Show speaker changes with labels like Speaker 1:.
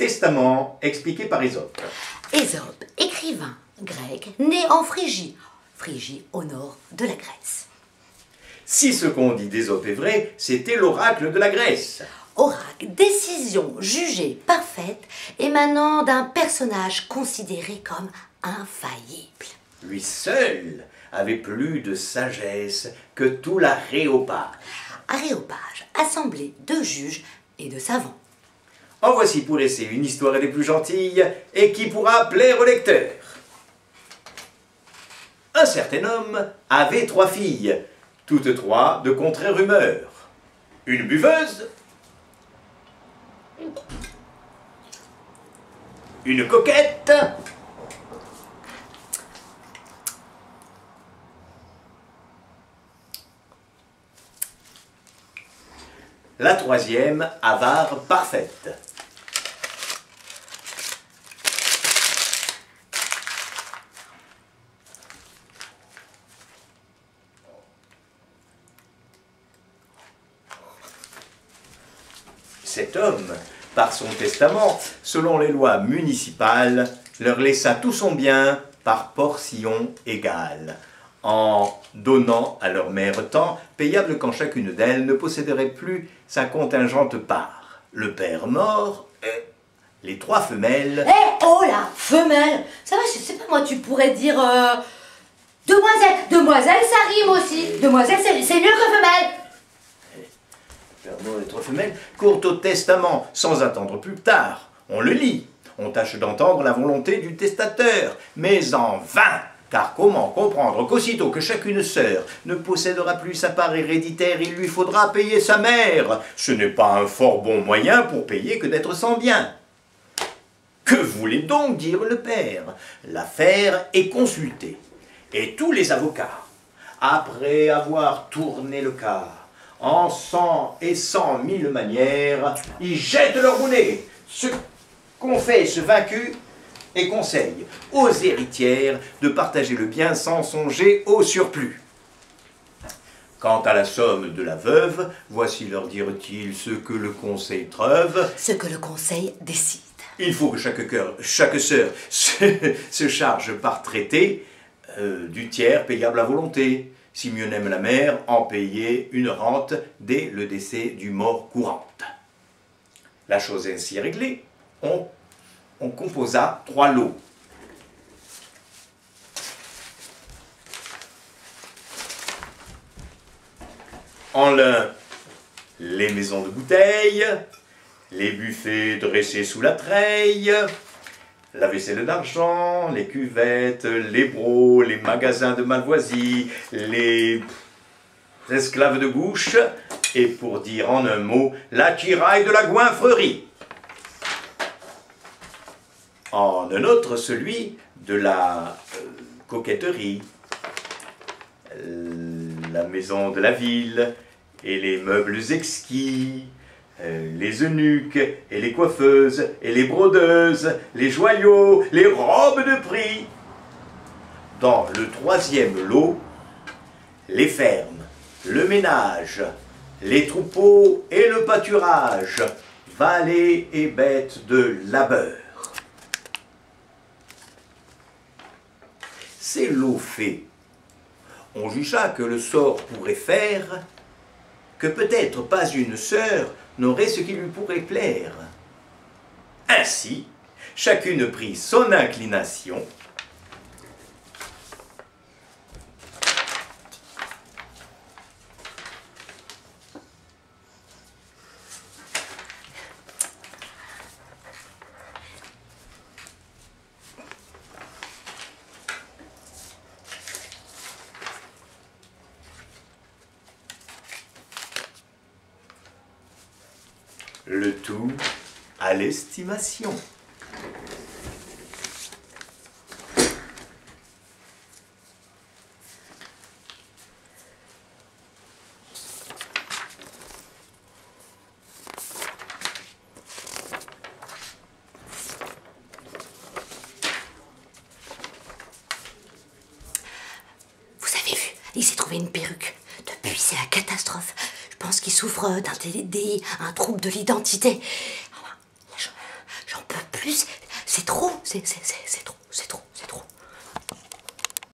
Speaker 1: Testament expliqué par Ésope.
Speaker 2: Ésope, écrivain grec, né en Phrygie. Phrygie au nord de la Grèce.
Speaker 1: Si ce qu'on dit d'Ésope est vrai, c'était l'oracle de la Grèce.
Speaker 2: Oracle, décision jugée parfaite émanant d'un personnage considéré comme infaillible.
Speaker 1: Lui seul avait plus de sagesse que tout l'aréopage.
Speaker 2: Aréopage, assemblée de juges et de savants.
Speaker 1: En voici pour essayer une histoire des plus gentilles et qui pourra plaire au lecteur. Un certain homme avait 3 filles, toutes 3 de contraire humeur. Une buveuse, une coquette la 3e avare parfaite. Cet homme, par son testament, selon les lois municipales, leur laissa tout son bien par portions égales, en donnant à leur mère tant, payable quand chacune d'elles ne posséderait plus sa contingente part. Le père mort, les 3 femelles...
Speaker 2: Oh là, femelle. Ça va, je sais pas moi, tu pourrais dire... demoiselle. Demoiselle, ça rime aussi. Demoiselle, c'est mieux que femelle.
Speaker 1: Père mort, les 3 femelles courent au testament sans attendre plus tard. On le lit. On tâche d'entendre la volonté du testateur, mais en vain. Car comment comprendre qu'aussitôt que chacune sœur ne possédera plus sa part héréditaire, il lui faudra payer sa mère? Ce n'est pas un fort bon moyen pour payer que d'être sans bien. Que voulait donc dire le père? L'affaire est consultée. Et tous les avocats, après avoir tourné le cas en 100 et 100 000 manières, y jettent leur bonnet. Ce confesse vaincu et conseille aux héritières de partager le bien sans songer au surplus. Quant à la somme de la veuve, voici leur dire-t-il ce que le conseil treuve.
Speaker 2: Ce que le conseil décide.
Speaker 1: Il faut que chaque sœur se charge par traité du tiers payable à volonté. Si mieux n'aime la mère, en payer une rente dès le décès du mort courante. La chose ainsi réglée, on composa 3 lots. En l'un, les maisons de bouteilles, les buffets dressés sous la treille, la vaisselle d'argent, les cuvettes, les brocs, les magasins de malvoisie, les esclaves de bouche, et pour dire en un mot, l'attirail de la goinfrerie. En un autre, celui de la coquetterie, la maison de la ville, et les meubles exquis, les eunuques, et les coiffeuses, et les brodeuses, les joyaux, les robes de prix. Dans le 3e lot, les fermes, le ménage, les troupeaux et le pâturage, valets et bêtes de labeur. Ces lots faits, on jugea que le sort pourrait faire que peut-être pas une sœur n'aurait ce qui lui pourrait plaire. Ainsi, chacune prit son inclination, le tout à l'estimation.
Speaker 2: Vous avez vu, il s'est trouvé une perruque. Depuis, c'est la catastrophe. Je pense qu'il souffre d'un TDI, un trouble de l'identité. J'en peux plus, c'est trop, c'est trop.